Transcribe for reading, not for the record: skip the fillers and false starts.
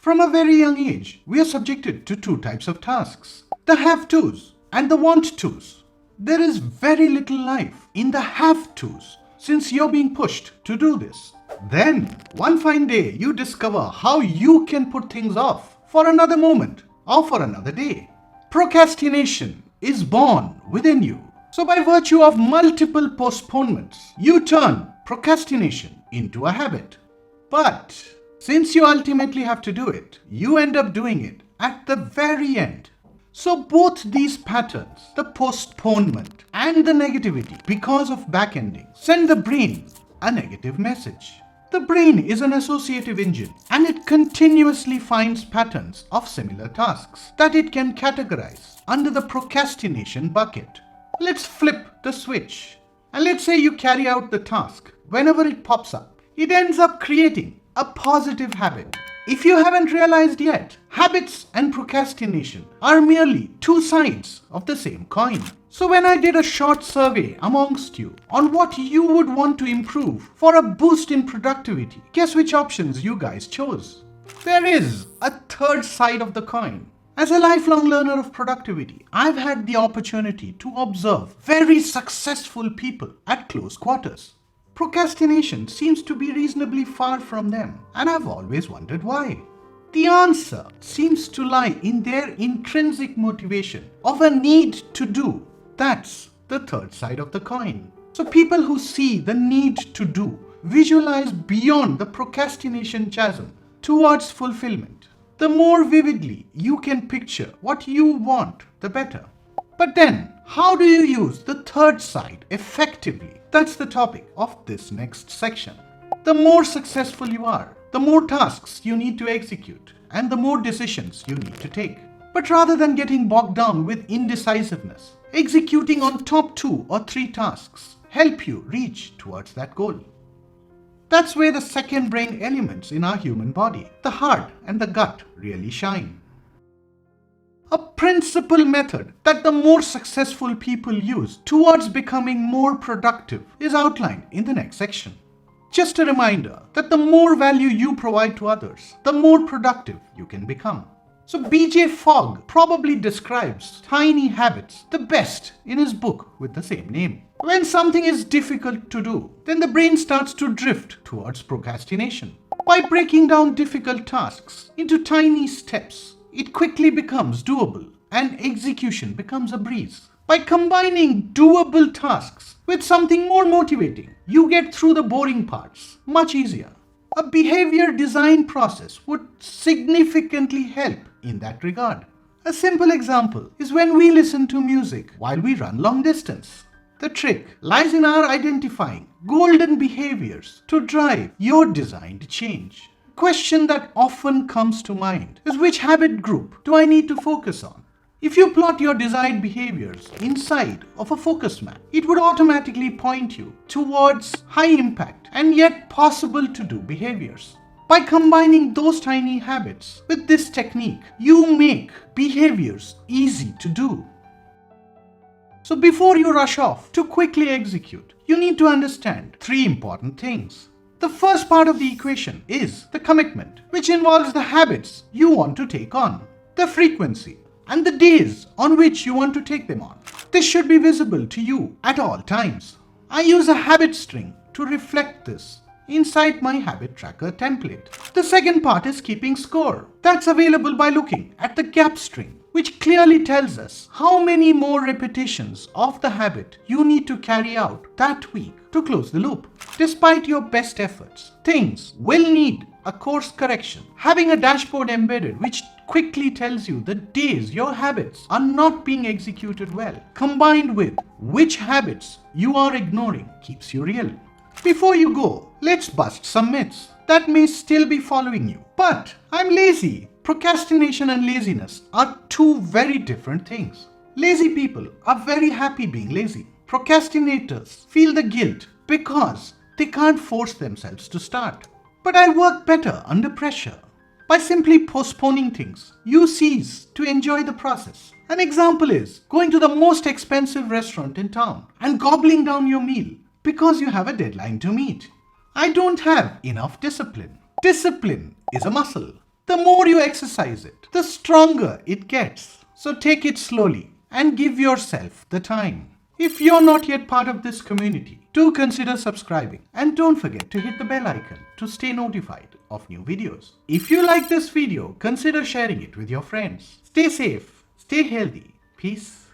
From a very young age, we are subjected to two types of tasks, the have-tos and the want-tos. There is very little life in the have-tos since you're being pushed to do this. Then, one fine day, you discover how you can put things off for another moment or for another day. Procrastination is born within you. So by virtue of multiple postponements, you turn procrastination into a habit. But since you ultimately have to do it, you end up doing it at the very end. So both these patterns, the postponement and the negativity because of backending, send the brain a negative message. The brain is an associative engine and it continuously finds patterns of similar tasks that it can categorize under the procrastination bucket. Let's flip the switch and let's say you carry out the task. Whenever it pops up, it ends up creating a positive habit. If you haven't realized yet, habits and procrastination are merely two sides of the same coin. So when I did a short survey amongst you on what you would want to improve for a boost in productivity, guess which options you guys chose? There is a third side of the coin. As a lifelong learner of productivity, I've had the opportunity to observe very successful people at close quarters. Procrastination seems to be reasonably far from them, and I've always wondered why. The answer seems to lie in their intrinsic motivation of a need to do. That's the third side of the coin. So people who see the need to do visualize beyond the procrastination chasm towards fulfillment. The more vividly you can picture what you want, the better. But then, how do you use the third side effectively? That's the topic of this next section. The more successful you are, the more tasks you need to execute and the more decisions you need to take. But rather than getting bogged down with indecisiveness, executing on top 2 or 3 tasks help you reach towards that goal. That's where the second brain elements in our human body, the heart and the gut, really shine. A principal method that the more successful people use towards becoming more productive is outlined in the next section. Just a reminder that the more value you provide to others, the more productive you can become. So BJ Fogg probably describes tiny habits the best in his book with the same name. When something is difficult to do, then the brain starts to drift towards procrastination. By breaking down difficult tasks into tiny steps, it quickly becomes doable and execution becomes a breeze. By combining doable tasks with something more motivating, you get through the boring parts much easier. A behavior design process would significantly help in that regard. A simple example is when we listen to music while we run long distance. The trick lies in our identifying golden behaviors to drive your designed change. A question that often comes to mind is, which habit group do I need to focus on? If you plot your desired behaviors inside of a focus map, it would automatically point you towards high impact and yet possible to do behaviors. By combining those tiny habits with this technique, you make behaviors easy to do. So before you rush off to quickly execute, you need to understand 3 important things. The first part of the equation is the commitment, which involves the habits you want to take on, the frequency, and the days on which you want to take them on. This should be visible to you at all times. I use a habit string to reflect this inside my habit tracker template. The second part is keeping score. That's available by looking at the gap string, which clearly tells us how many more repetitions of the habit you need to carry out that week to close the loop. Despite your best efforts, things will need a course correction. Having a dashboard embedded which quickly tells you the days your habits are not being executed well, combined with which habits you are ignoring, keeps you real. Before you go, let's bust some myths that may still be following you. But I'm lazy. Procrastination and laziness are 2 very different things. Lazy people are very happy being lazy. Procrastinators feel the guilt because they can't force themselves to start. But I work better under pressure. By simply postponing things, you cease to enjoy the process. An example is going to the most expensive restaurant in town and gobbling down your meal because you have a deadline to meet. I don't have enough discipline. Discipline is a muscle. The more you exercise it, the stronger it gets. So take it slowly and give yourself the time. If you're not yet part of this community, do consider subscribing and don't forget to hit the bell icon to stay notified of new videos. If you like this video, consider sharing it with your friends. Stay safe, stay healthy, peace.